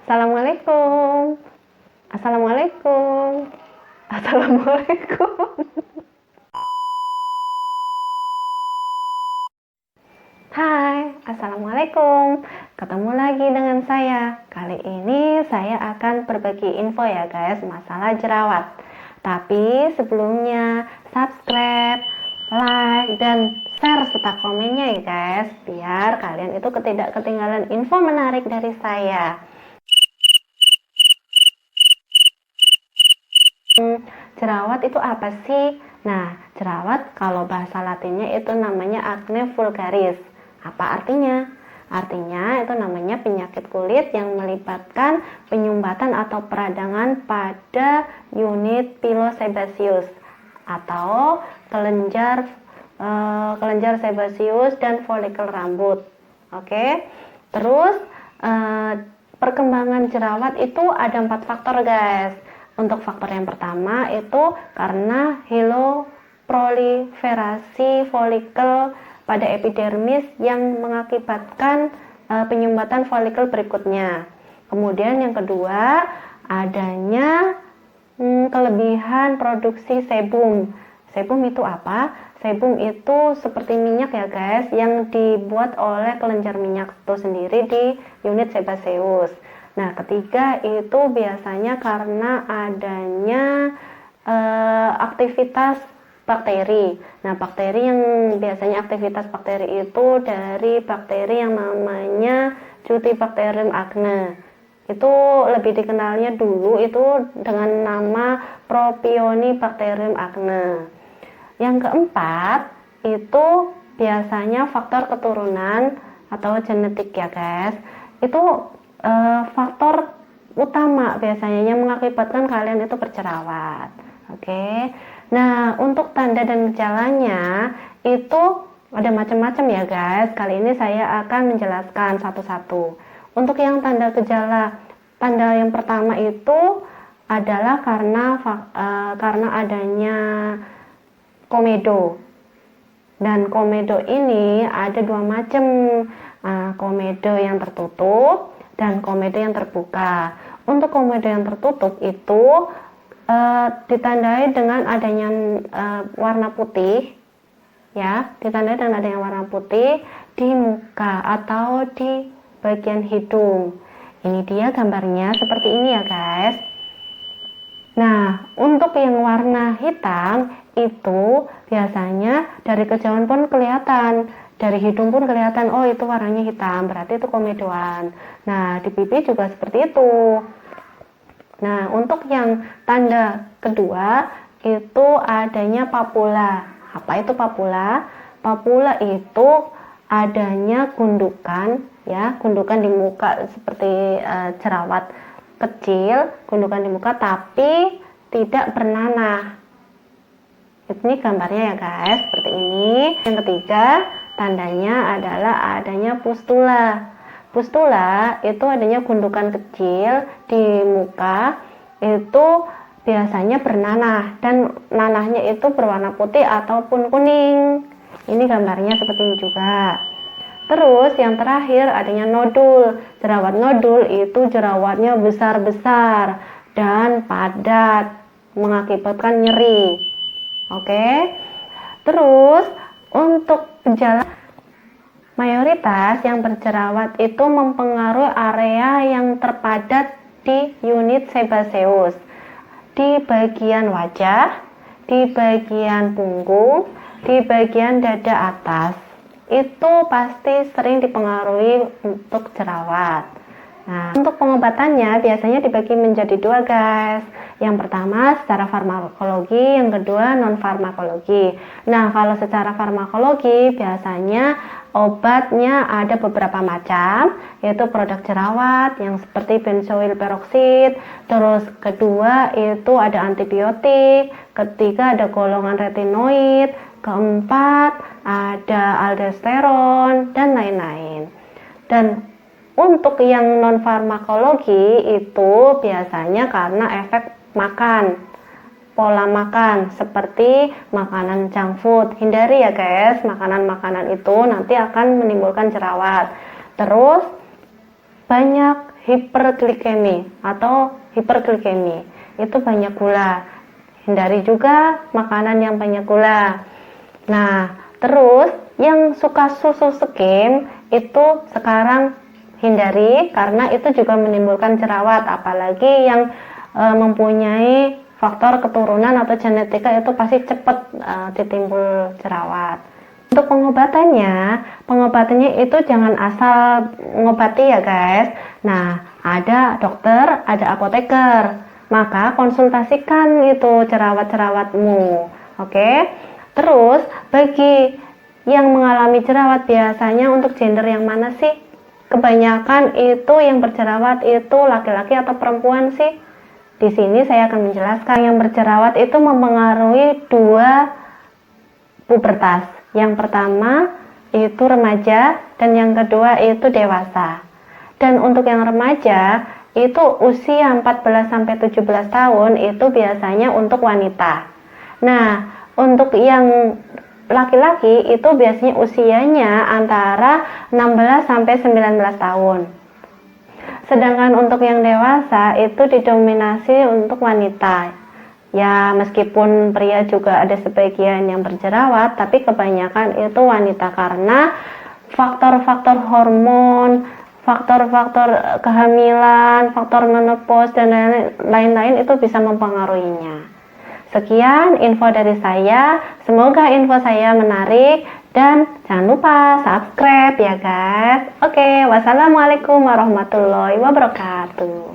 Assalamualaikum. Assalamualaikum. Assalamualaikum. Hai, Assalamualaikum. Ketemu lagi dengan saya. Kali ini saya akan berbagi info ya guys, masalah jerawat. Tapi sebelumnya subscribe, like, dan share serta komennya ya guys, biar kalian itu tidak ketinggalan info menarik dari saya. Jerawat itu apa sih? Nah, jerawat kalau bahasa latinnya itu namanya acne vulgaris. Apa artinya? Artinya itu namanya penyakit kulit yang melibatkan penyumbatan atau peradangan pada unit pilosebaceous atau kelenjar sebaceous dan folikel rambut. Oke. Terus perkembangan jerawat itu ada 4 faktor guys. Untuk faktor yang pertama itu karena proliferasi folikel pada epidermis yang mengakibatkan penyumbatan folikel berikutnya. Kemudian yang kedua adanya kelebihan produksi sebum. Sebum itu apa? Sebum itu seperti minyak ya guys, yang dibuat oleh kelenjar minyak itu sendiri di unit sebaceous. Nah, ketiga itu biasanya karena adanya aktivitas bakteri. Nah, bakteri yang biasanya aktivitas bakteri itu dari bakteri yang namanya Cutibacterium acne. Itu lebih dikenalnya dulu itu dengan nama Propionibacterium acne. Yang keempat itu biasanya faktor keturunan atau genetik ya guys. Itu faktor utama biasanya yang mengakibatkan kalian itu berjerawat. Oke. Nah, untuk tanda dan gejalanya itu ada macam-macam ya guys. Kali ini saya akan menjelaskan satu-satu. Untuk yang tanda gejala, tanda yang pertama itu adalah karena adanya komedo. Dan komedo ini ada 2 macam. Komedo yang tertutup dan komedo yang terbuka. Untuk komedo yang tertutup itu ditandai dengan adanya warna putih, ya, ditandai dengan adanya warna putih di muka atau di bagian hidung. Ini dia gambarnya seperti ini ya guys. Nah, untuk yang warna hitam itu biasanya dari kejauhan pun kelihatan. Dari hidung pun kelihatan, oh itu warnanya hitam, berarti itu komedoan. Nah, di pipi juga seperti itu. Nah, untuk yang tanda kedua itu adanya papula. Apa itu papula? Papula itu adanya gundukan, ya, gundukan di muka seperti jerawat kecil, gundukan di muka tapi tidak bernanah. Ini gambarnya ya guys, seperti ini. Yang ketiga, tandanya adalah adanya pustula. Pustula itu adanya gundukan kecil di muka, itu biasanya bernanah dan nanahnya itu berwarna putih ataupun kuning. Ini gambarnya seperti ini juga. Terus yang terakhir adanya nodul. Jerawat nodul itu jerawatnya besar-besar dan padat, mengakibatkan nyeri. Oke. Terus untuk gejala, mayoritas yang berjerawat itu mempengaruhi area yang terpadat di unit sebaceous, di bagian wajah, di bagian punggung, di bagian dada atas. Itu pasti sering dipengaruhi untuk jerawat. Nah, untuk pengobatannya biasanya dibagi menjadi 2 guys. Yang pertama secara farmakologi, yang kedua non farmakologi. Nah, kalau secara farmakologi biasanya obatnya ada beberapa macam, yaitu produk jerawat yang seperti benzoyl peroxide, terus kedua itu ada antibiotik, ketiga ada golongan retinoid, keempat ada aldosteron dan lain-lain. Dan untuk yang non farmakologi itu biasanya karena efek makan, pola makan seperti makanan junk food. Hindari ya guys, makanan-makanan itu nanti akan menimbulkan jerawat. Terus banyak hiperglikemi atau hiperglikemi, itu banyak gula. Hindari juga makanan yang banyak gula. Nah, terus yang suka susu skim itu sekarang hindari, karena itu juga menimbulkan jerawat, apalagi yang mempunyai faktor keturunan atau genetika itu pasti cepat ditimbul jerawat. Untuk pengobatannya itu jangan asal mengobati ya guys. Nah, ada dokter, ada apoteker. Maka konsultasikan itu jerawat-jerawatmu. Oke. Terus bagi yang mengalami jerawat biasanya untuk gender yang mana sih? Kebanyakan itu yang berjerawat itu laki-laki atau perempuan sih? Di sini saya akan menjelaskan yang berjerawat itu mempengaruhi dua pubertas. Yang pertama itu remaja dan yang kedua itu dewasa. Dan untuk yang remaja itu usia 14 sampai 17 tahun itu biasanya untuk wanita. Nah, untuk yang laki-laki itu biasanya usianya antara 16 sampai 19 tahun. Sedangkan untuk yang dewasa itu didominasi untuk wanita. Ya, meskipun pria juga ada sebagian yang berjerawat, tapi kebanyakan itu wanita karena faktor-faktor hormon, faktor-faktor kehamilan, faktor menopause dan lain-lain itu bisa mempengaruhinya. Sekian info dari saya, semoga info saya menarik dan jangan lupa subscribe ya guys. Oke, wassalamualaikum warahmatullahi wabarakatuh.